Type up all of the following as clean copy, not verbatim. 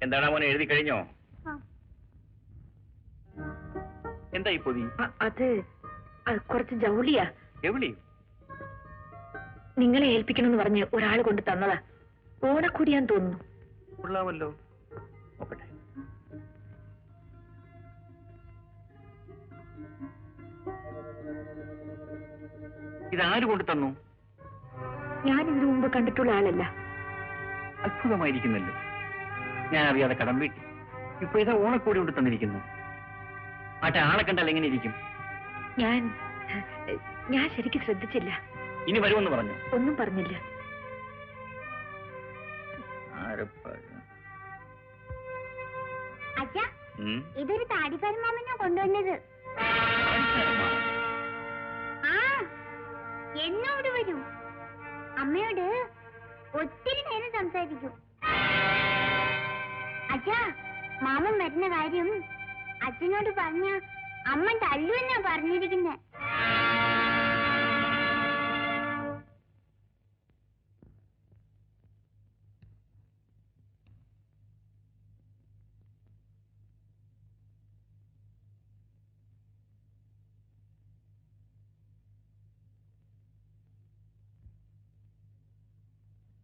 എന്താണ് മോനെ, എഴുതി കഴിഞ്ഞോ? എന്താ ഈ പൊതി? അത് കുറച്ച് ജൗളിയാ. എവിളി? നിങ്ങളെ ഏൽപ്പിക്കണമെന്ന് പറഞ്ഞ് ഒരാൾ കൊണ്ട് തന്നതാ. ഓണക്കൂടിയാന്ന് തോന്നുന്നു. കൊള്ളാമല്ലോ. നോക്കട്ടെ. ഇതാര് കൊണ്ട് തന്നു? ഞാൻ ഇതിനു മുമ്പ് കണ്ടിട്ടുള്ള ആളല്ല. അത്ഭുതമായിരിക്കുന്നല്ലോ. ഞാൻ അറിയാതെ കടം വീട്ടി. ഇപ്പൊ ഇതാ ഓണക്കൂടി കൊണ്ട് തന്നിരിക്കുന്നു. മറ്റേ ആളെ കണ്ടാൽ എങ്ങനെ ഇരിക്കും? ഞാൻ ശരിക്കും ശ്രദ്ധിച്ചില്ല. ഇനി വരുമെന്ന് പറഞ്ഞു? ഒന്നും പറഞ്ഞില്ല. ഇതൊരു താടിപ്പരമാമനാ കൊണ്ടുവന്നത്. എന്നോട് വരും. അമ്മയോട് ഒത്തിരി നേരം സംസാരിക്കും. അച്ഛാ, മാമൻ വരുന്ന കാര്യം അച്ഛനോട് പറഞ്ഞ അമ്മ തല്ലുവെന്നാ പറഞ്ഞിരിക്കുന്നെ.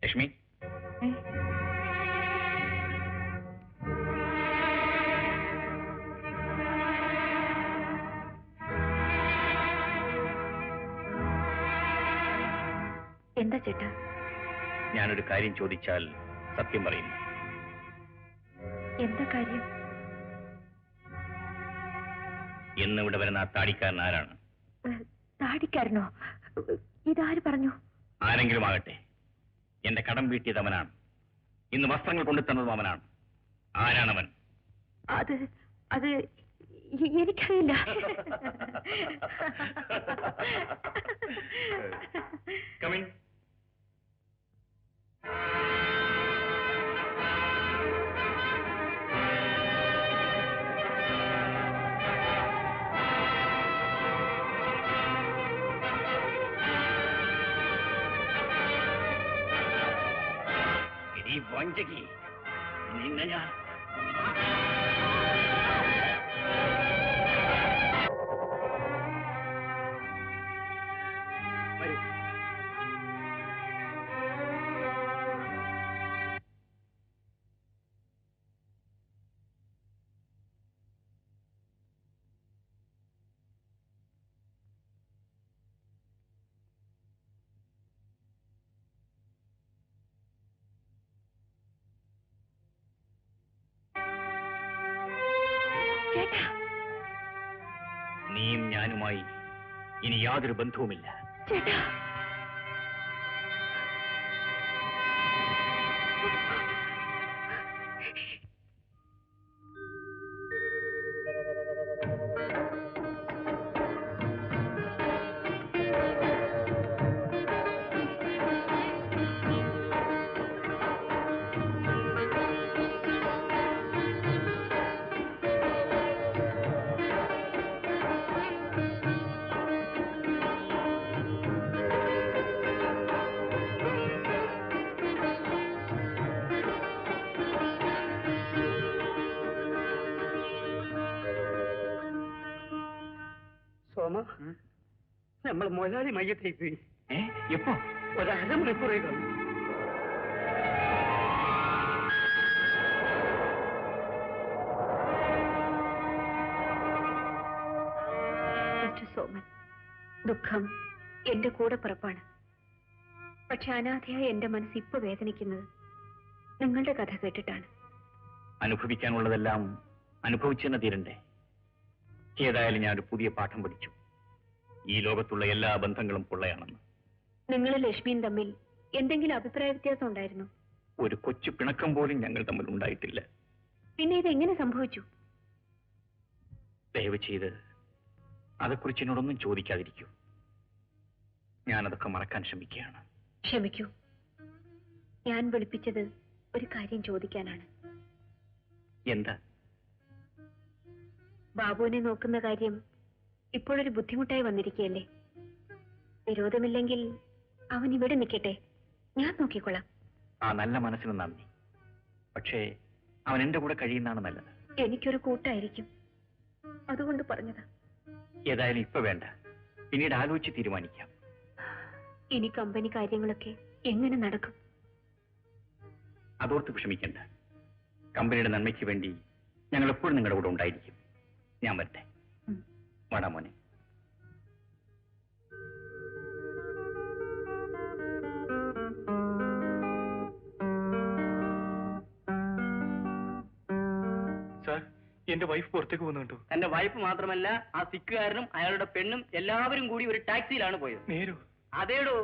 ലക്ഷ്മി, എന്താ ചേട്ടാ? ഞാനൊരു കാര്യം ചോദിച്ചാൽ സത്യം പറയുന്നു. എന്താ കാര്യം? എന്ന് ഇവിടെ വരുന്ന ആ താടിക്കാരൻ ആരാണ്? താടിക്കാരനോ? ഇതാര് പറഞ്ഞു? ആരെങ്കിലും ആകട്ടെ, എന്റെ കടം വീട്ടിയത് അവനാണ്. ഇന്ന് വസ്ത്രങ്ങൾ കൊണ്ടുതന്നതും അവനാണ്. ആരാണവൻ? അത് എനിക്കറിയില്ല. Come in. ഇനി വഞ്ചകി, നിന്നെ ഞാൻ നീയും ഞാനുമായി ഇനി യാതൊരു ബന്ധവുമില്ല. സോമ, നമ്മൾ മൊലാളി മയ്യത്തേക്ക് പോയി. എപ്പോ? ഒരു അരമണിക്കൂറേ കാണും. സോമൻ, ദുഃഖം എന്റെ കൂടെ പിറപ്പാണ്. പക്ഷെ അനാഥയായ എന്റെ മനസ്സ് ഇപ്പൊ വേദനിക്കുന്നത് നിങ്ങളുടെ കഥ കേട്ടിട്ടാണ്. അനുഭവിക്കാനുള്ളതെല്ലാം അനുഭവിച്ചെന്ന് തീരണ്ടേ? ഏതായാലും ഞാനൊരു പുതിയ പാഠം പഠിച്ചു. ഈ ലോകത്തുള്ള എല്ലാ ബന്ധങ്ങളും പൊള്ളയാണെന്ന്. നിങ്ങളും ലക്ഷ്മിയും തമ്മിൽ എന്തെങ്കിലും അഭിപ്രായ വ്യത്യാസം ഉണ്ടായിരുന്നു? ഒരു കൊച്ചു പിണക്കം പോലും ഞങ്ങൾ തമ്മിൽ ഉണ്ടായിട്ടില്ല. പിന്നെ ഇതെങ്ങനെ സംഭവിച്ചു? ദയവ് ചെയ്ത് അതേക്കുറിച്ച് എന്നോടൊന്നും ചോദിക്കാതിരിക്കൂ. ഞാനതൊക്കെ മറക്കാൻ ശ്രമിക്കുകയാണ്. ക്ഷമിക്കൂ. ഞാൻ വിളിപ്പിച്ചത് ഒരു കാര്യം ചോദിക്കാനാണ്. എന്താ? ബാബുവിനെ നോക്കുന്ന കാര്യം ഇപ്പോഴൊരു ബുദ്ധിമുട്ടായി വന്നിരിക്കുകയല്ലേ? വിരോധമില്ലെങ്കിൽ അവൻ ഇവിടെ നിൽക്കട്ടെ, ഞാൻ നോക്കിക്കൊള്ളാം. ആ നല്ല മനസ്സിന് നന്ദി. പക്ഷേ അവൻ എന്റെ കൂടെ കഴിയുന്നതാണ് നല്ലത്. എനിക്കൊരു കൂട്ടായിരിക്കും, അതുകൊണ്ട് പറഞ്ഞതാ. ഏതായാലും ഇപ്പൊ വേണ്ട, പിന്നീട് ആലോചിച്ച് തീരുമാനിക്കാം. ഇനി കമ്പനി കാര്യങ്ങളൊക്കെ എങ്ങനെ നടക്കും? അതോർത്ത് വിഷമിക്കണ്ട. കമ്പനിയുടെ നന്മയ്ക്ക് വേണ്ടി ഞങ്ങൾ എപ്പോഴും നിങ്ങളുടെ കൂടെ ഉണ്ടായിരിക്കും. ഞാൻ വരട്ടെ. വാടാ മോനെ. സാർ, എന്റെ വൈഫ് പുറത്തേക്ക് പോകുന്നുണ്ടോ? എന്റെ വൈഫ് മാത്രമല്ല, ആ സിക്കുകാരനും അയാളുടെ പെണ്ണും എല്ലാവരും കൂടി ഒരു ടാക്സിയിലാണ് പോയത്. നേരോ? അതേടോ,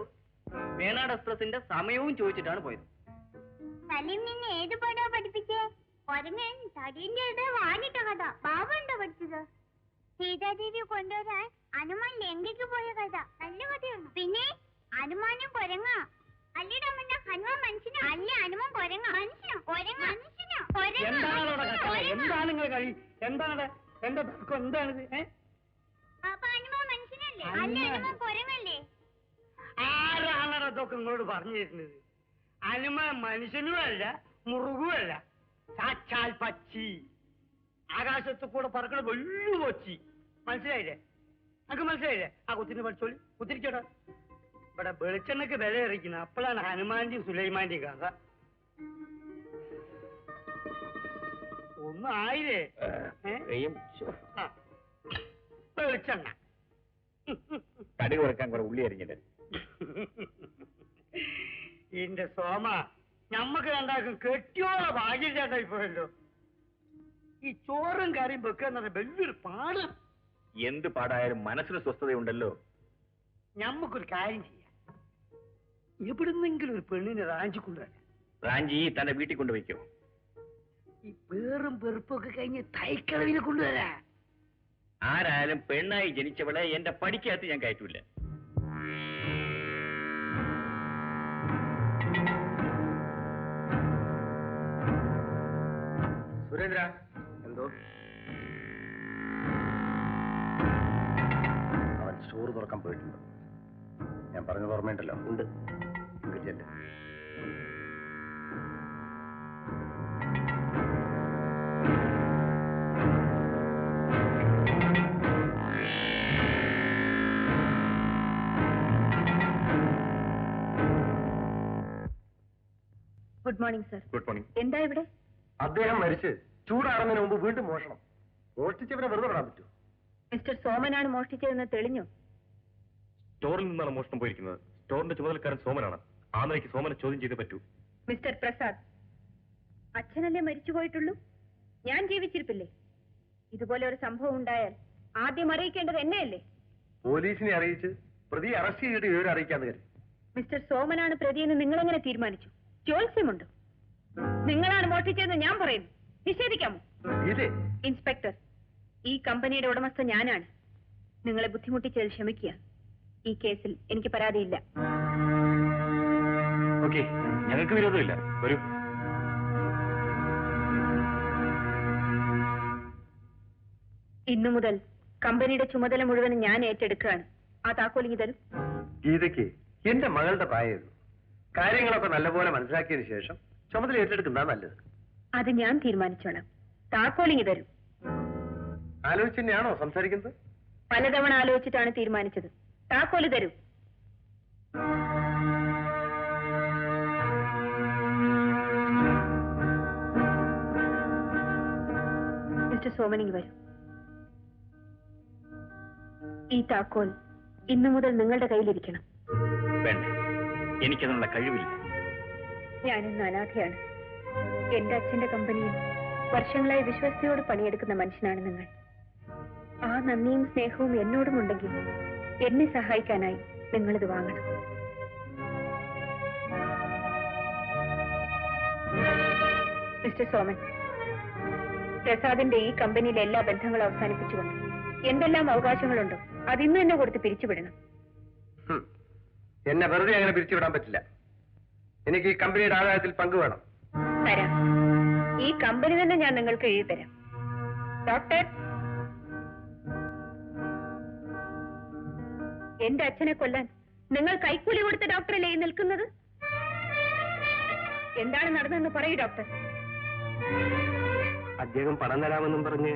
വേണാട് എക്സ്പ്രസിന്റെ സമയവും ചോദിച്ചിട്ടാണ് പോയത്. സലീം നിന്നെ ഏത് പടോ പഠിപ്പിച്ചേ? കൊരങ്ങൻ തടിന്റെ ഇത് വാങ്ങിട്ട കഥ ബാബുണ്ടോ പഠിച്ചത്? സീതാദേവിയെ കൊണ്ടുവരാൻ ഹനുമാൻ ലങ്കയ്ക്ക് പോയ കഥ നല്ല കഥയാണ്. പിന്നെ ഹനുമാനും കൊരങ്ങ അല്ലിടമ്മ. ഹനുമാൻ മനുഷ്യനോ? അല്ല, ഹനുമാൻ കൊരങ്ങ. മനുഷ്യനോ? കൊരങ്ങ മനുഷ്യനോ? എന്താണ് നിങ്ങൾ കളി? എന്താണ് എന്റെ തർക്കം? എന്താണിത്? അപ്പൊ ഹനുമാൻ മനുഷ്യനല്ലേ? അല്ല, ഹനുമാൻ കൊരങ്ങല്ലേ? ആരാണ് അതൊക്കെ നിങ്ങളോട് പറഞ്ഞു തരുന്നത്? ഹനുമാൻ മനുഷ്യനുമല്ല, മുറുകുമല്ല, സാക്ഷാൽ പക്ഷി. ആകാശത്ത് കൂടെ പറക്കണ വലിയ കൊച്ചി. മനസ്സിലായില്ലേ? നമുക്ക് മനസ്സിലായില്ലേ? ആ കുത്തിനെ പഠിച്ചോളി, കുത്തിരിക്കോട്ടെ. ഇവിടെ വെളിച്ചെണ്ണക്ക് വില ഇറക്കുന്നത് അപ്പോഴാണ് ഹനുമാന്റെയും സുലൈമാന്റെയും കഥ. ഒന്നും ആയില്ലേ? വെളിച്ചെണ്ണ കടി കുറക്കാൻ കുറെ ഉള്ളി അരിഞ്ഞിട്ട്. എന്റെ സോമ, ഞമ്മക്ക് രണ്ടാക്കും കെട്ടിയോളെ ഭാഗ്യചേട്ടായി പോയല്ലോ. ഈ ചോറും കറിയും വെക്കാന്ന് പറഞ്ഞ വലിയൊരു പാട്. എന്ത് പാടായാലും മനസ്സിന് സ്വസ്ഥതയുണ്ടല്ലോ. ഞമ്മക്കൊരു കാര്യം ചെയ്യാം. എവിടുന്നെങ്കിലും ഒരു പെണ്ണിനെ റാഞ്ചി കൊണ്ടുവരാം. റാഞ്ചി തന്റെ വീട്ടിൽ കൊണ്ടുവയ്ക്കോ? ഈ പേറും വെറുപ്പൊക്കെ കഴിഞ്ഞ് തൈക്കളവിനെ കൊണ്ടുവരാ. ആരായാലും പെണ്ണായി ജനിച്ചവളെ എന്റെ പടിക്കകത്ത് ഞാൻ കയറ്റൂല. സുരേന്ദ്ര, എന്തോ? അവൻ സ്റ്റോർ തുറക്കാൻ പോയിട്ടുണ്ട്. ഞാൻ പറഞ്ഞത് ഓർമ്മയുണ്ടല്ലോ? ഉണ്ട്. Good morning sir. Good morning. എന്താ ഇവിടെ? അദ്ദേഹം മരിച്ച് ചൂടാറുന്നതിന് മുമ്പ് വീണ്ടും മോഷണം. മോഷ്ടിച്ചവനെ വെറുതെ വിടാൻ പറ്റൂ? മിസ്റ്റർ സോമനാണ് മോഷ്ടിച്ചതെന്ന് തെളിഞ്ഞു. സ്റ്റോറിൽ നിന്നാണ് മോഷണം പോയിരിക്കുന്നത്. സ്റ്റോറിന്റെ ചുമതലക്കാരൻ സോമനാണ്. ആ നിലയ്ക്ക് സോമനെ ചോദ്യം ചെയ്തേ പറ്റൂ. മിസ്റ്റർ പ്രസാദ്, അച്ഛനല്ലേ മരിച്ചുപോയിട്ടുള്ളൂ? ഞാൻ ജീവിച്ചിരിപ്പില്ലേ? ഇതുപോലെ ഒരു സംഭവം ഉണ്ടായാൽ ആദ്യം അറിയിക്കേണ്ടത് എന്നെയല്ലേ? പോലീസിനെ അറിയിച്ച് പ്രതിയെ അറസ്റ്റ് ചെയ്തിട്ട് വിവരം അറിയിക്കാന്ന് കരുതി. മിസ്റ്റർ സോമനാണ് പ്രതിയെന്ന് നിങ്ങളെങ്ങനെ തീരുമാനിച്ചു? ചോത്സ്യമുണ്ടോ? നിങ്ങളാണ് മോഷ്ടിച്ചതെന്ന് ഞാൻ പറയുന്നു. നിഷേധിക്കാമോ? ഇതേ ഇൻസ്പെക്ടർ, ഈ കമ്പനിയുടെ ഉടമസ്ഥ ഞാനാണ്. നിങ്ങളെ ബുദ്ധിമുട്ടിച്ചതിൽ ക്ഷമിക്കുക. ഈ കേസിൽ എനിക്ക് പരാതിയില്ല. ഓക്കെ, ഞങ്ങൾക്ക് വിരോധമില്ല. വരൂ. ഇന്നു മുതൽ കമ്പനിയുടെ ചുമതല മുഴുവൻ ഞാൻ ഏറ്റെടുക്കുകയാണ്. ആ താക്കോലിങ്ങി തരും. ഗീതയ്ക്ക് എന്റെ മകളുടെ പ്രായം കാര്യങ്ങളൊക്കെ നല്ലപോലെ മനസ്സിലാക്കിയതിനു ശേഷം ചുമതല ഏറ്റെടുക്കുന്നതാ നല്ലത്. അത് ഞാൻ തീരുമാനിച്ചോളാം. താക്കോലിങ്ങി തരും. ആലോചിച്ച് തന്നെയാണോ സംസാരിക്കുന്നത്? പലതവണ ആലോചിച്ചിട്ടാണ് തീരുമാനിച്ചത്. താക്കോല് തരൂ. മിസ്റ്റർ സോമനിങ് വരൂ. ഈ താക്കോൽ ഇന്നു മുതൽ നിങ്ങളുടെ കയ്യിലിരിക്കണം. വേണ്ട, എനിക്കതിനുള്ള കഴിവില്ല. ഞാനിന്ന് അനാഥയാണ്. എന്റെ അച്ഛന്റെ കമ്പനിയിൽ വർഷങ്ങളായി വിശ്വസ്തയോട് പണിയെടുക്കുന്ന മനുഷ്യനാണ് നിങ്ങൾ. ആ നന്ദിയും സ്നേഹവും എന്നോടും ഉണ്ടെങ്കിൽ എന്നെ സഹായിക്കാനായി നിങ്ങളിത് വാങ്ങണം. മിസ്റ്റർ സോമൻ, പ്രസാദിന്റെ ഈ കമ്പനിയിലെ എല്ലാ ബന്ധങ്ങളും അവസാനിപ്പിച്ചുകൊണ്ട് എന്തെല്ലാം അവകാശങ്ങളുണ്ടോ അതിന്ന് തന്നെ കൊടുത്ത് പിരിച്ചുവിടണം. എന്നെ വെറുതെ അങ്ങനെ പിരിച്ചുവിടാൻ പറ്റില്ല. എനിക്ക് ഈ കമ്പനിയുടെ ആദായത്തിൽ പങ്ക് വേണം. തരാം. ഈ കമ്പനി തന്നെ ഞാൻ നിങ്ങൾക്ക് എഴുതി തരാം. ഡോക്ടർ, എന്റെ അച്ഛനെ കൊല്ലാൻ നിങ്ങൾ കൈക്കൂലി കൊടുത്ത ഡോക്ടറല്ലേ ഈ നിൽക്കുന്നത്? എന്താണ് നടന്നതെന്ന് പറയൂ ഡോക്ടർ. ഇദ്ദേഹം പണം തരാമെന്നും പറഞ്ഞ്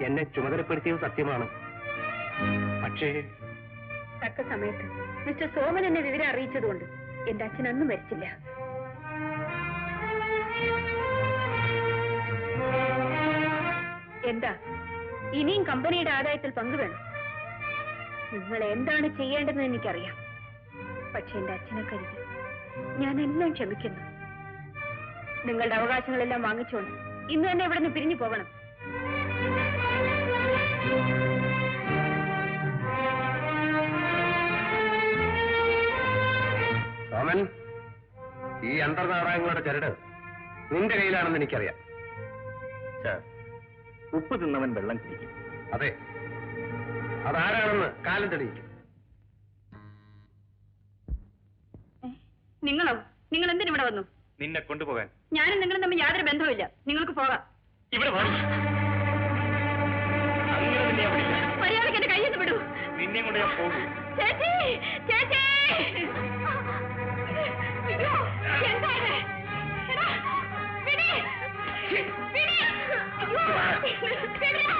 എന്നെ ചുമതലപ്പെടുത്തിയത് സത്യമാണ്. പക്ഷേ തക്ക സമയത്ത് മിസ്റ്റർ സോമൻ എന്നെ വിവരം അറിയിച്ചതുകൊണ്ട് എന്റെ അച്ഛൻ അന്നും മരിച്ചില്ല. എന്താ ഇനിയും കമ്പനിയുടെ ആദായത്തിൽ പങ്കുവേണം? നിങ്ങൾ എന്താണ് ചെയ്യേണ്ടതെന്ന് എനിക്കറിയാം. പക്ഷെ എന്റെ അച്ഛനെ കരുതി ഞാനെല്ലാം ക്ഷമിക്കുന്നു. നിങ്ങളുടെ അവകാശങ്ങളെല്ലാം വാങ്ങിച്ചുകൊണ്ട് ഇന്ന് തന്നെ ഇവിടെ നിന്ന് പിരിഞ്ഞു പോകണം. സോമൻ, ഈ അന്തർനാടകങ്ങളുടെ ചരട് നിന്റെ കയ്യിലാണെന്ന് എനിക്കറിയാം. ഉപ്പ് തിന്നവൻ വെള്ളം കുടിക്കും. അതെ, അതാരാണെന്ന് കാലം തെളിയിക്കും. നിങ്ങളോ? നിങ്ങൾ എന്തിനിവിടെ വന്നു? നിന്നെ കൊണ്ടുപോകാൻ. ഞാനും നിങ്ങളും തമ്മിൽ യാതൊരു ബന്ധവുമില്ല. നിങ്ങൾക്ക് പോകാം. ഇവിടെ വാ. അങ്ങനെ നിന്നെ ഞാൻ വിടില്ല. മര്യാദയ്ക്ക് എന്റെ കയ്യിൽ നിന്ന് വിടൂ. നിന്നെ കൊണ്ട് ഞാൻ പോകും. ചേച്ചി, ചേച്ചി! അയ്യോ, എന്താണ്? എടാ, വിടി! വിടി! അയ്യോ, വിടിടാ!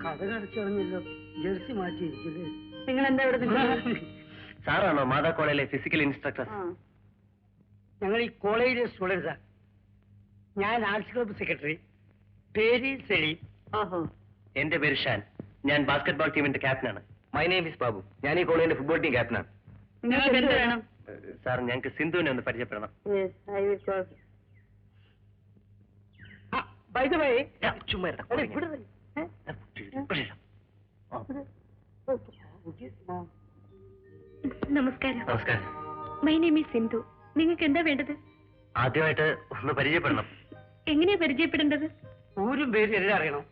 കഥ കടച്ചറിഞ്ഞല്ലോ. ജേഴ്സി മാറ്റിയിരിക്കില്ലേ? നിങ്ങൾ എന്താ ഇവിടെ നിൽക്കുന്നത്? സാറാണോ മാതാ കോളേജിലെ ഫിസിക്കൽ ഇൻസ്ട്രക്ടർ? ഞങ്ങൾ ഈ കോളേജിലെ സ്റ്റുഡൻസാ. ഞാൻ ആർട്സ് ക്ലബ്ബ് സെക്രട്ടറി. പേര് സെലീം. ഓഹോ. എന്റെ പേര് ഷാൻ. ഞാൻ ബാസ്കറ്റ്ബോൾ ടീമിന്റെ ക്യാപ്റ്റനാണ്. My name is Babu. ഞാൻ ഈ കോളേജിന്റെ ഫുട്ബോൾ ടീം ക്യാപ്റ്റനാണ്. നിങ്ങൾക്ക് എന്ത് വേണം? സാർ, ഞങ്ങൾക്ക് സിന്ധുവിനെ ഒന്ന് പരിചയപ്പെടണം. ബൈ ദ വേ, ചുമ്മാ നമസ്കാരം. നമസ്കാരം. My name is Sindhu. നിങ്ങൾക്ക് എന്താ വേണ്ടത്? ആദ്യമായിട്ട് ഒന്ന് പരിചയപ്പെടണം. എങ്ങനെയാ പരിചയപ്പെടേണ്ടത്? ഊരും പേര് എല്ലാം അറിയണം.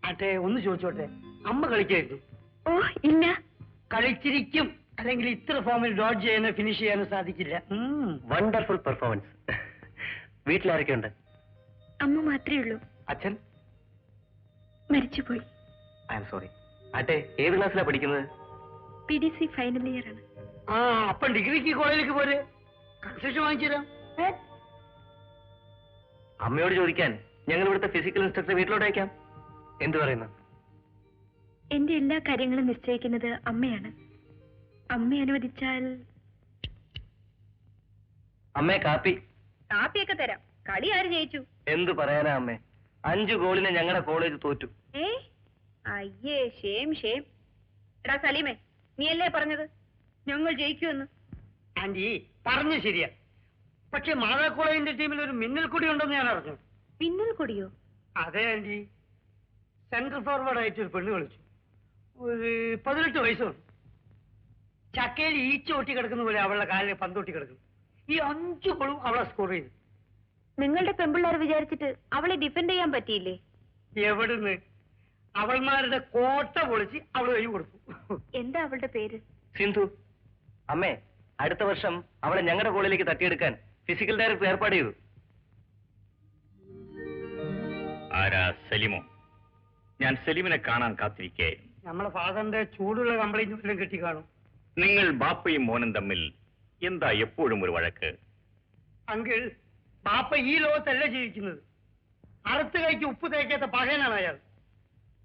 അട്ടെ, ഒന്ന് ചോദിച്ചോട്ടെ, അമ്മ കളിക്കായിരുന്നു? ഓ ഇല്ല. കളിച്ചിരിക്കും, അല്ലെങ്കിൽ ഇത്ര ഫോമിൽ ഡോട്ട് ചെയ്യാനോ ഫിനിഷ് ചെയ്യാനോ സാധിക്കില്ല. Wonderful performance. വീട്ടിലാരൊക്കെ ഉണ്ട്? അമ്മ മാത്രമേ ഉള്ളൂ. അച്ഛൻ മരിച്ചുപോയി. I am sorry. ആട്ടെ, ഏത് ക്ലാസ്സിലാണ് പഠിക്കുന്നത്? PDC ഫൈനൽ ഇയർ ആണ്. ആ, അപ്പം ഡിഗ്രിക്ക് കോളേജിലേക്ക് പോരെ, കൺസെഷൻ വാങ്ങിച്ചു തരാം. അമ്മയോട് ചോദിക്കാൻ ഞങ്ങൾ ഇവിടുത്തെ ഫിസിക്കൽ ഇൻസ്ട്രക്ടർ വീട്ടിലോട്ട് അയക്കാം. എന്തു പറയുന്നു? എന്റെ എല്ലാ കാര്യങ്ങളും നിശ്ചയിക്കുന്നത് അമ്മയാണ്. അമ്മ അനുവദിച്ചാൽ. അമ്മേ, കാപ്പി. കാപ്പിയൊക്കെ തരാം. കളി ആര് ജയിച്ചു? എന്തു പറയാനാ അമ്മേ, 5 ഗോളിന് ഞങ്ങളുടെ കോളേജ് തോറ്റു. അയ്യേ, ഷേം ഷേം. എടാ സലീമേ, നീയല്ലേ പറഞ്ഞത് ഞങ്ങൾ ജയിക്കുമെന്ന്? ആന്റി പറഞ്ഞു ശരിയാ. പക്ഷെ മാതാ കോളേജിന്റെ ടീമിൽ ഒരു മിന്നൽ കൊടി ഉണ്ടെന്ന് ഞാൻ അറിഞ്ഞു. പിന്നൽ കൊടിയോ? അതെ ആന്റി, സെൻട്രൽ ഫോർവേഡ് ആയിട്ട് ഒരു പെണ്ണ് കളിച്ചു. ഒരു 18 വയസ്സുണ്ട്. ചക്കയിൽ ഈച്ച ഒട്ടി കിടക്കുന്ന പോലെ അവളുടെ കാലിൽ പന്തൊട്ടി കിടക്കുന്നു. ഈ 5 ഗോളും അവളെ സ്കോർ ചെയ്തു. നിങ്ങളുടെ പെമ്പിള്ളേർ വിചാരിച്ചിട്ട് അവളെ ഡിഫെൻഡ് ചെയ്യാൻ പറ്റിയില്ലേ? എവിടുന്ന്? അവൾമാരുടെ കോട്ട പൊളിച്ച് അവൾ കൈ കൊടുത്തു. എന്താ അവളുടെ പേര്? സിന്ധു. അമ്മേ, അടുത്ത വർഷം അവളെ ഞങ്ങളുടെ കോളേജിലേക്ക് തട്ടിയെടുക്കാൻ ഫിസിക്കൽ ഡയറക്ടർ ഏർപ്പാട് ചെയ്തു. ആരാ? സലീമോ? ഞാൻ സലീമിനെ കാണാൻ കാത്തിരിക്കുകയായിരുന്നു. നമ്മളെ ഫാദറിന്റെ ചൂടുള്ള കംപ്ലൈന്റ് വല്ലതും കിട്ടി കാണും. നിങ്ങൾ ബാപ്പയും മോനും തമ്മിൽ എന്താ എപ്പോഴും ഒരു വഴക്ക്? അങ്കിൾ, ബാപ്പ ഈ ലോകത്തല്ല ജീവിക്കുന്നത്. അറുത്ത് കൈക്ക് ഉപ്പ് തേക്കാത്ത പകയനാണ് അയാൾ.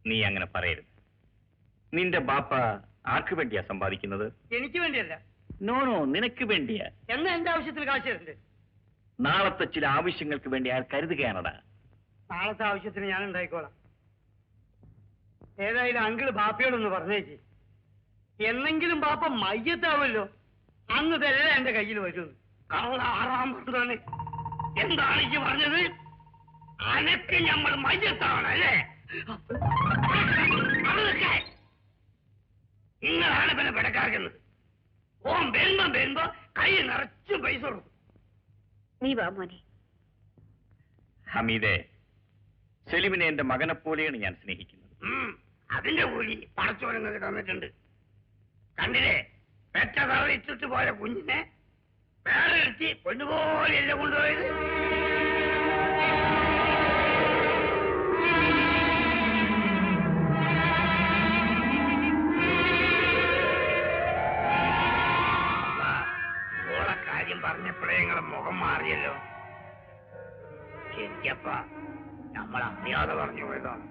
നീ അങ്ങനെ പറയരുത്. നിന്റെ ബാപ്പ ആർക്ക് വേണ്ടിയാ സമ്പാദിക്കുന്നത്? എനിക്ക് വേണ്ടിയല്ല. നോ, നിനക്ക് വേണ്ടിയാ. എന്നാ എന്റെ ആവശ്യത്തിന് കാശ് തരണ്ടേ? നാളത്തെ ചില ആവശ്യങ്ങൾക്ക് വേണ്ടി അയാൾ കരുതുകയാണടാ. നാളത്തെ ആവശ്യത്തിന് ഞാൻ ഉണ്ടായിക്കോളാം. ഏതായാലും അങ്കിള് ബാപ്പയോടൊന്ന് പറഞ്ഞേക്ക്. എന്നെങ്കിലും ബാപ്പ മയ്യത്താവുമല്ലോ, അന്ന് ഇതെല്ലാം എന്റെ കയ്യിൽ വരുന്നു. കള്ള ആറാം പറഞ്ഞാണ്. എന്താണ് ഈ പറഞ്ഞത്? അനക്ക് നമ്മൾ മയ്യത്താണ് അല്ലേ? നിങ്ങളാണ് പിന്നെ പിടക്കാക്കുന്നത്. ഓൻ വരുമ്പോ കൈ നിറച്ചും പൈസ കൊടുക്കും. നീ വാ മോനെ. ഹമീദെ, സലീമിനെ എന്റെ മകനെ പോലെയാണ് ഞാൻ സ്നേഹിക്കുന്നത്. അതിന്റെ കൂലി പടച്ചോരങ്ങൾക്ക് തന്നിട്ടുണ്ട്. കണ്ടില്ലേ, പെറ്റ തറയിച്ചിട്ട് പോയ കുഞ്ഞിനെ വേറെ എടുത്തി പൊന്നുപോലെയല്ല കൊണ്ടുപോയത്. ഓളെ കാര്യം പറഞ്ഞപ്പോഴേ നിങ്ങളെ മുഖം മാറിയല്ലോ. ശരിക്കപ്പ നമ്മൾ അറിയാതെ പറഞ്ഞു പോയതാണ്.